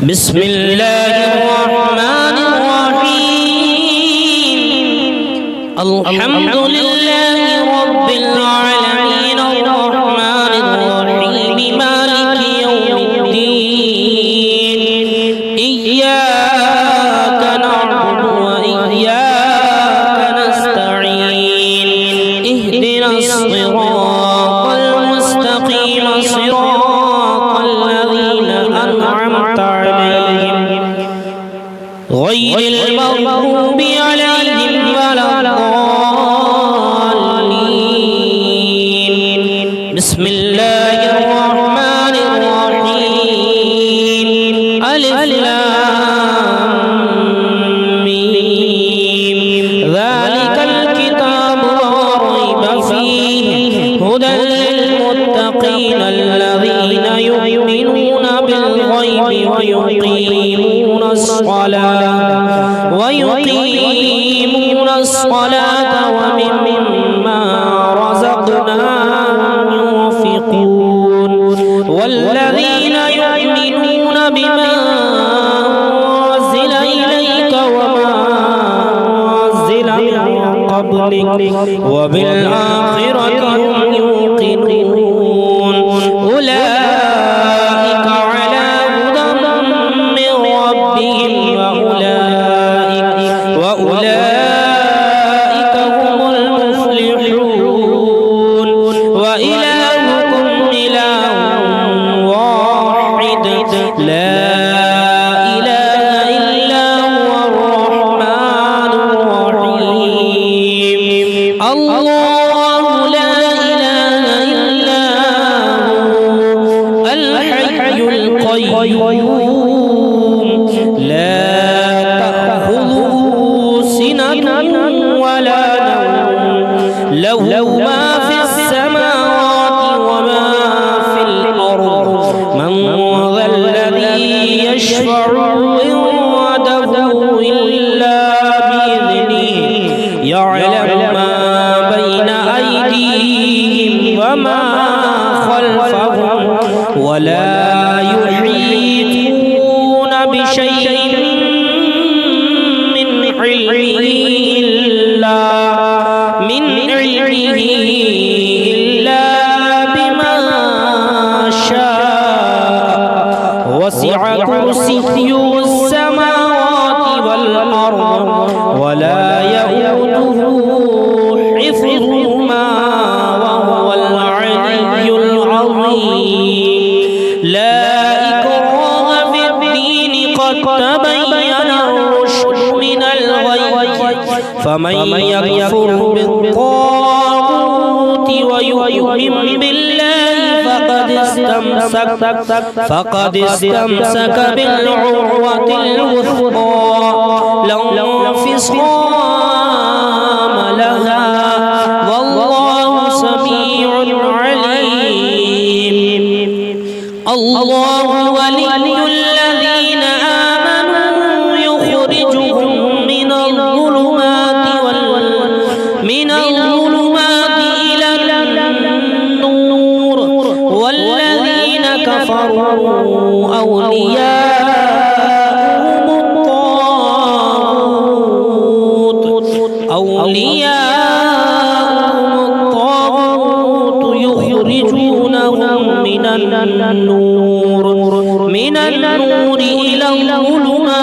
بسم الله الرحمن الرحيم الحمد لله رب العالمين الرحمن الرحيم مالك يوم الدين إياك نعبد وإياك نستعين اهدنا الصراط المستقيم صراط الذين أنعمت عليهم غير المغضوب عليهم ولا الضالين بسم الله الرحمن الرحيم ألف لام ميم ذلك الكتاب لا ريب فيه هدى للمتقين الذين يؤمنون بالغيب ويقيمون الصلاة ومما رزقناهم ينفقون والذين يؤمنون بما أنزل إليك وما أنزل من قبلك وبالآخرة هم يوقنون أولئك على هدى من ربهم وأولئك هم المفلحون وإلهكم إله واحد لا إله إلا هو الرحمن الرحيم الله لا إله إلا هو الحي القيوم لا تأخذه سنة ولا نوم له ما في السماوات وما في الأرض من ذا الذي يشفع عنده إلا بإذنه يعلم ما بين أيديهم وما خلفهم ولا يحيطون بشيء من علمه إلا بما شاء وسع كرسيه السماوات والأرض ولا يؤوده حفظهما وهو العلي العظيم لا إكراه في الدين قد تبين الرشد من الغي فمن يكفر بالطاغوت ويؤمن بالله فقد استمسك بالعروة الوثقى لا انفصام لها والله سميع عليم الله ولي الذين آمنوا يخرجهم من الظلمات إلى النور والذين كفروا أولياءهم الطاغوت يخرجونهم من النور إلى الظلمات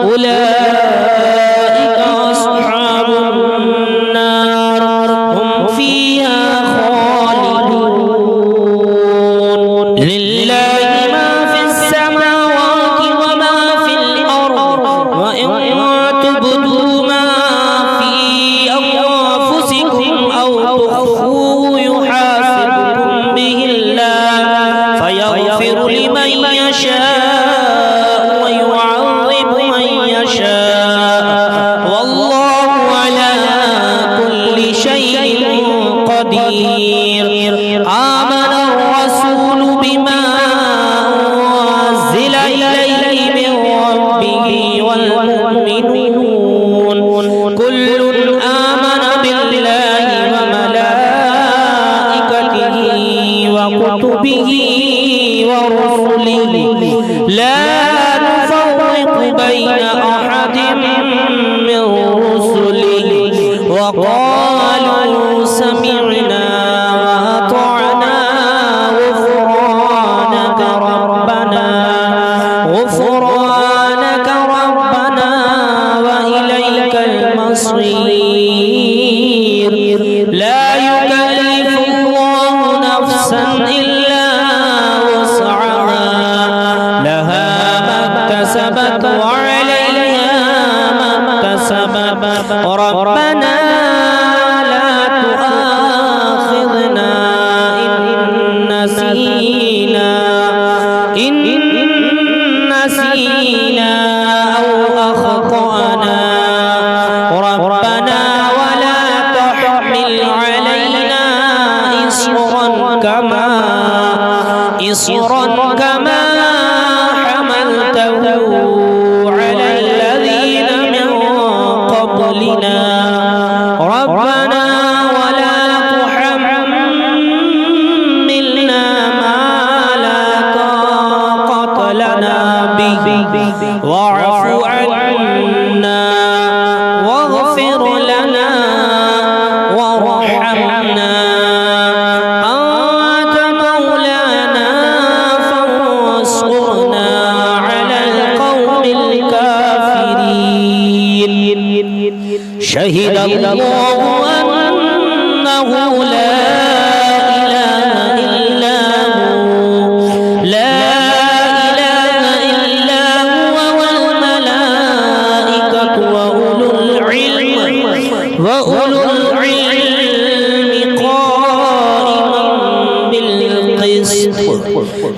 أولئك أصحاب النار هم فيها خالدون لله ما في السماوات وما في الأرض وإن تبدوا ما في أنفسكم أو تخفوه يحاسبكم به الله فيغفر لمن يشاء ويعذب من يشاء والله على كل شيء قدير آمن الرسول بما أنزل إليه من ربه والمؤمنون كل آمن بالله وملائكته وكتبه ورسله لا نفرق بين أحد من رسله وقالوا سمعنا وأطعنا غفرانك ربنا وإليك المصير لا يكلف الله نفسا إلا وسعها لها ما اكتسبت وعليها ما اكتسبت ربنا لا تؤاخذنا إن نسينا أو أخطأنا ربنا ولا تحمل علينا إصرا كما حملته على الذين من قبلنا ربنا ولا تحملنا ما لا طاقة لنا به واعف عنا واغفر لنا وارحمنا أنت مولانا فانصرنا على القوم الكافرين شهد الله أنه لا إله إلا هو والملائكة وأولو العلم قائما بالقسط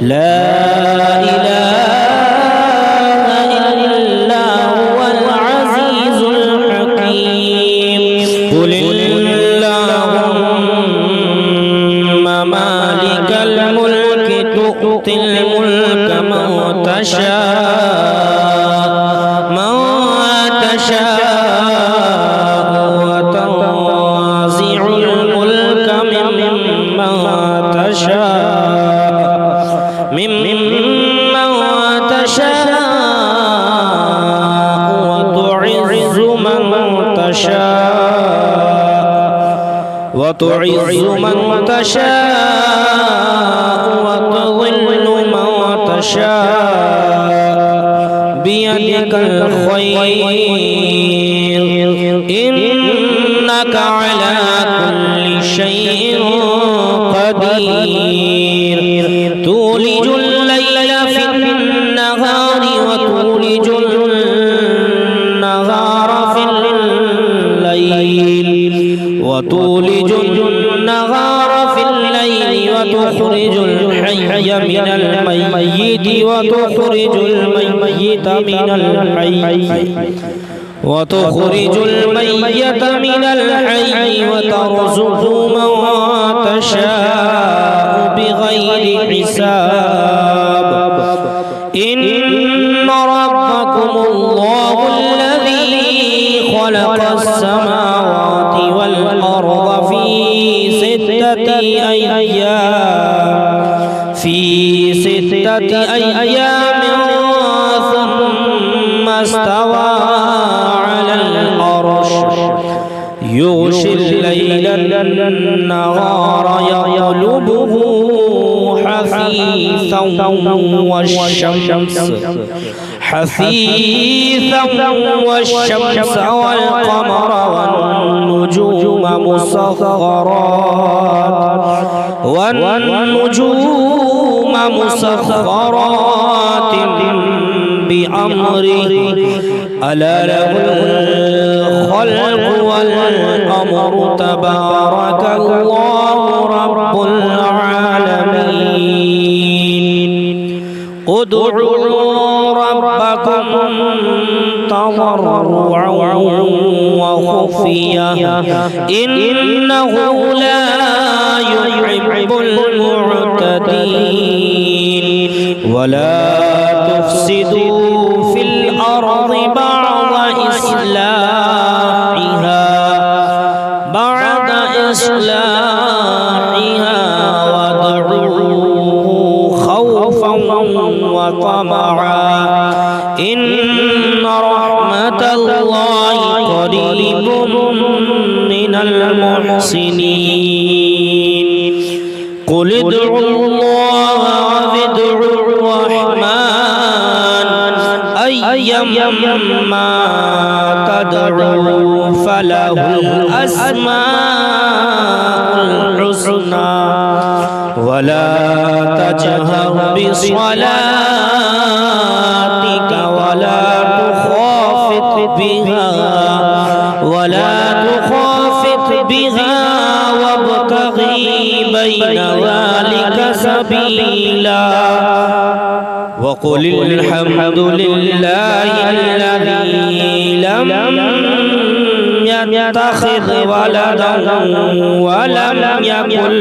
لا إله إلا هو العزيز الحكيم قل اللهم مالك الملك تؤتي الملك من تشاء وتنزع الملك ممن تشاء وتعز من تشاء وتضل من تشاء بيدك الخير إنك على كل شيء قدير تولج الليل في النهار وتولج النهار في الليل وتخرج الحي من الميت وتخرج الميت من الحي وترزق من تشاء بغير حساب إن ربكم الله الذي خلق السماوات والأرض في ستة أيام ثم استوى على العرش يغشي الليل النهار يطلبه حثيثا والشمس والقمر والنجوم مسخرات بأمره ألا له الخلق والأمر تبارك الله رب العالمين ادعوا ربكم تضرعا وخفيا إنه لا يحب المعتدين ولا تفسدوا في الأرض بعد إصلاحها وادعوه خوفا وطمعا إن رحمة الله قريب من المحسنين قل ادعوا الله وادعوا الرحمن أيما تدعوا فله الأسماء الحسنى ولا تجهر بصلاتك ولا تخافت بها وابتغي بين ذلك سبيلا وقل الحمد لله الذي لم يتخذ ولدا ولم يكن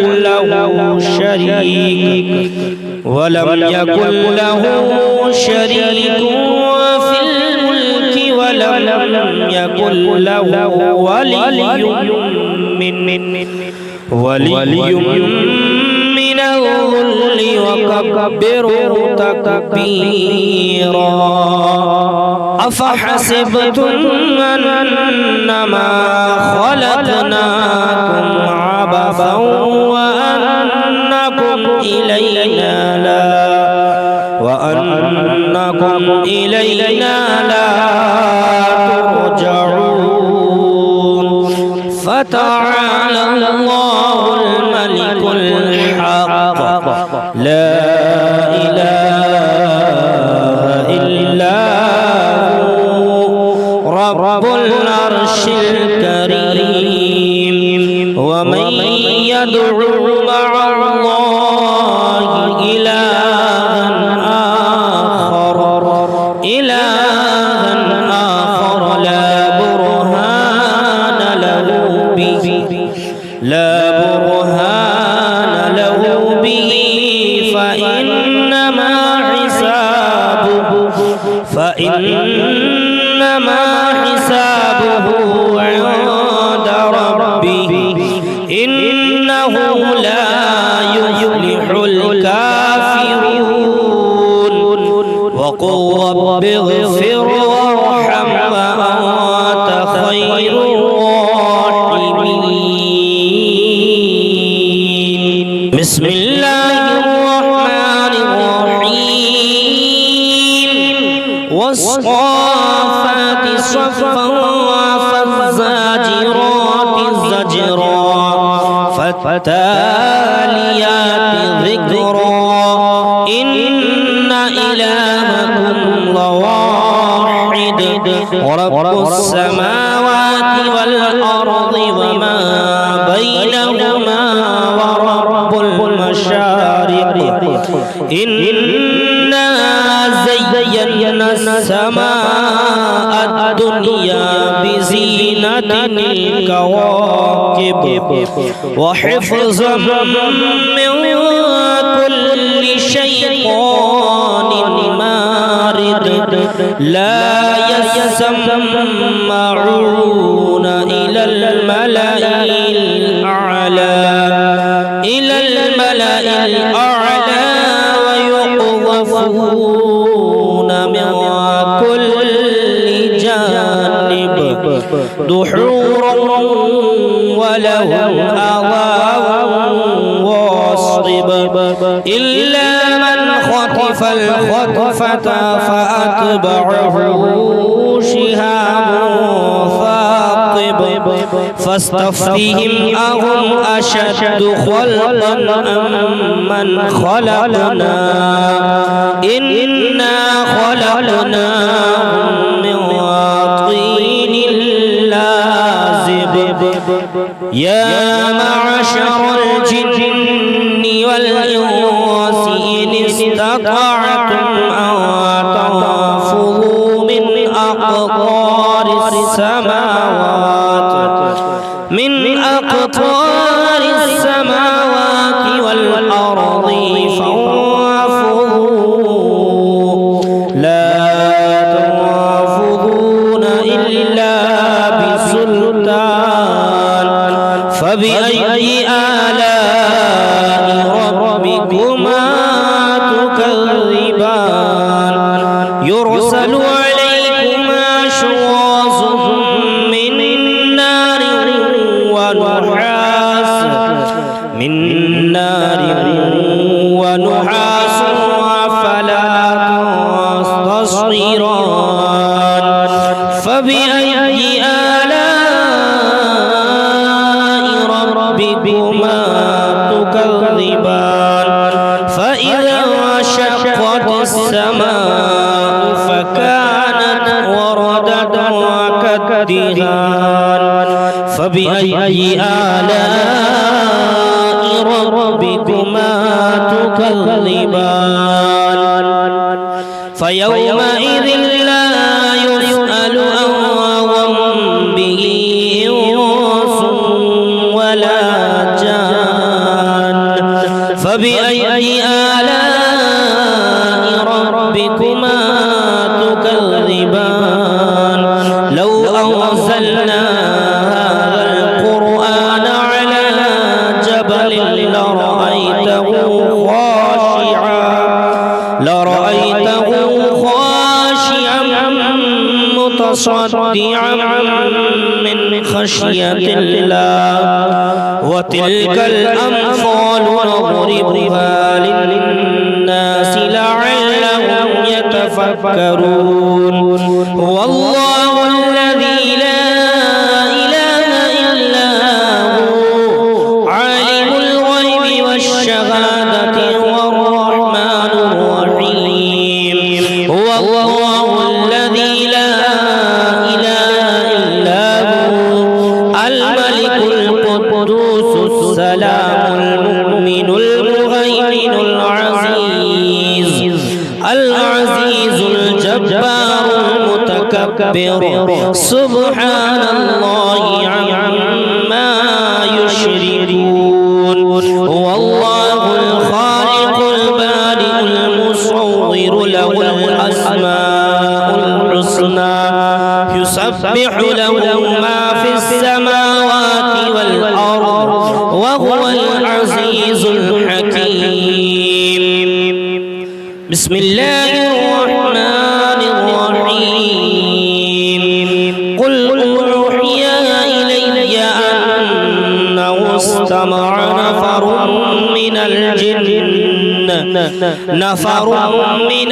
له شريك في الملك ولم يكن له ولي من الذل وكبره تكبيرا أفحسبتم أنما خلقناكم عبثا وأنكم إلينا لا ترجعون فتعالى الله الملك الحق لا إله إلا هو رب العرش الكريم ومن يدعو مع الله إلها آخر لا برهان له به فإنما حسابه عند ربه إنه لا يفلح الكافرون وقل رب اغفر وارحم وأنت خير الراحمين بسم الله الرحمن الرحيم والصافات صفا فالزاجرات زجرا فالتاليات ذكرا إن إلهكم لواحد رب السماوات والأرض وما بينهما ورب المشارق إنا زينا السماء الدنيا بزينة الكواكب وحفظا من كل شيطان مارد لا يسمعون إلى الملأ الأعلى ويقذفون من كل جانب دحورا ولهم عذاب واصب إلا من خطف الخطفة فأتبعه شهاب ثاقب فاستفتهم أهم أشد خلقا أم من خلقنا إنا خلقناهم من طين لازب يا معشر الجن والإنس إن استطعتم أن تنفذوا من أقطار السماوات والأرض فانفذوا لا تنفذون إلا بسلطان فبأي آلاء ربكما تكذبان يرسل عليكما شواظ من نار ونحاس فلا تصطيران فبأي آلاء ربكما تكذبان فإذا انشقت السماء فكانت وردة كالدهان فبأي آلاء ربكما تكذبان فيومئذ لا يسأل عن ذنبه إنس ولا جان فبأي آلاء ربكما تكذبان لو أنزلنا هذا القرآن على جبل لرأيته خاشعا متصدعا من خشية الله وتلك الأمثال نضربها للناس لعلهم يتفكرون هو الله الذي لا إله إلا هو عالم الغيب والشهادة هو الرحمن الرحيم هو الله الذي لا إله إلا هو الملك القدوس السلام المؤمن المهيمن العزيز الجبار المتكبر سبحان الله عما يشركون هو الله الخالق البارئ المصور له الأسماء الحسنى يسبح له ما في السماوات والأرض وهو العزيز الحكيم بسم الله الرحمن الرحيم قل أوحي إلي أنه استمع نفر من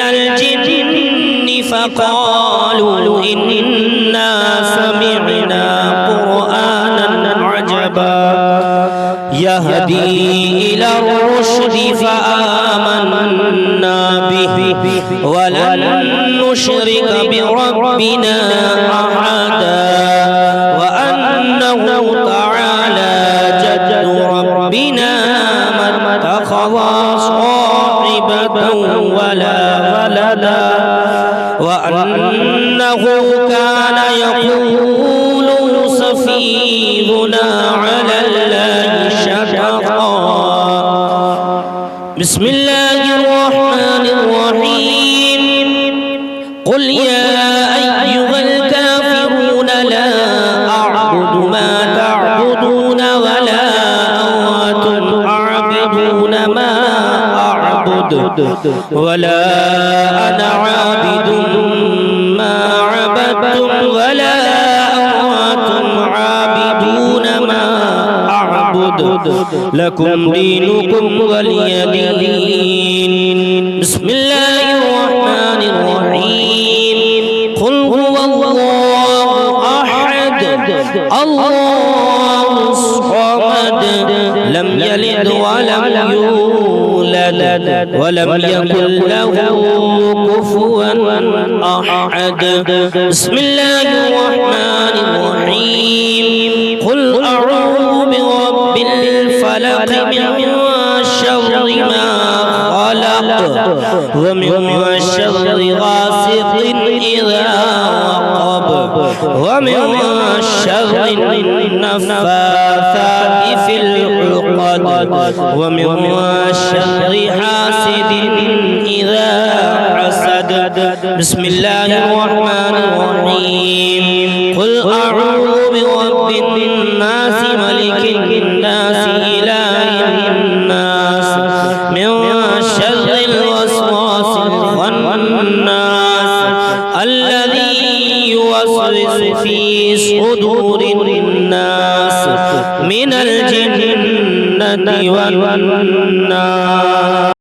الجن فقالوا إنا سمعنا قرآنا عجبا يهدي إلى الرشد فآمنا به ولن نشرك بربنا أحدا وأنه تعالى جد ربنا ما اتخذ صاحبة ولا ولدا وأنه كان يقول سفيهنا على الله شططا بسم الله الرحمن الرحيم قل يا أيها الكافرون لا أعبد ما تعبدون ولا أنتم عابدون ما أعبد ولا أنا عابد ما عبدتم ولا أنتم عابدون ما أعبد لكم دينكم ولي دين بسم الله الرحمن الرحيم قل هو الله أحد الله الصمد لم يلد ولم يولد ولم يكن له كفوا أحد بسم الله الرحمن الرحيم قل أعوذ برب الفلق من شر ما خلق ومن شر غاسق إذا وقب ومن شر النفاثات في العقد ومن شر حاسد إذا حسد بسم الله الرحمن الرحيم قل أعوذ برب الناس ملك الناس إله الناس من شر الوسواس الخناس الذي يوسوس في صدور الناس من الجنة والناس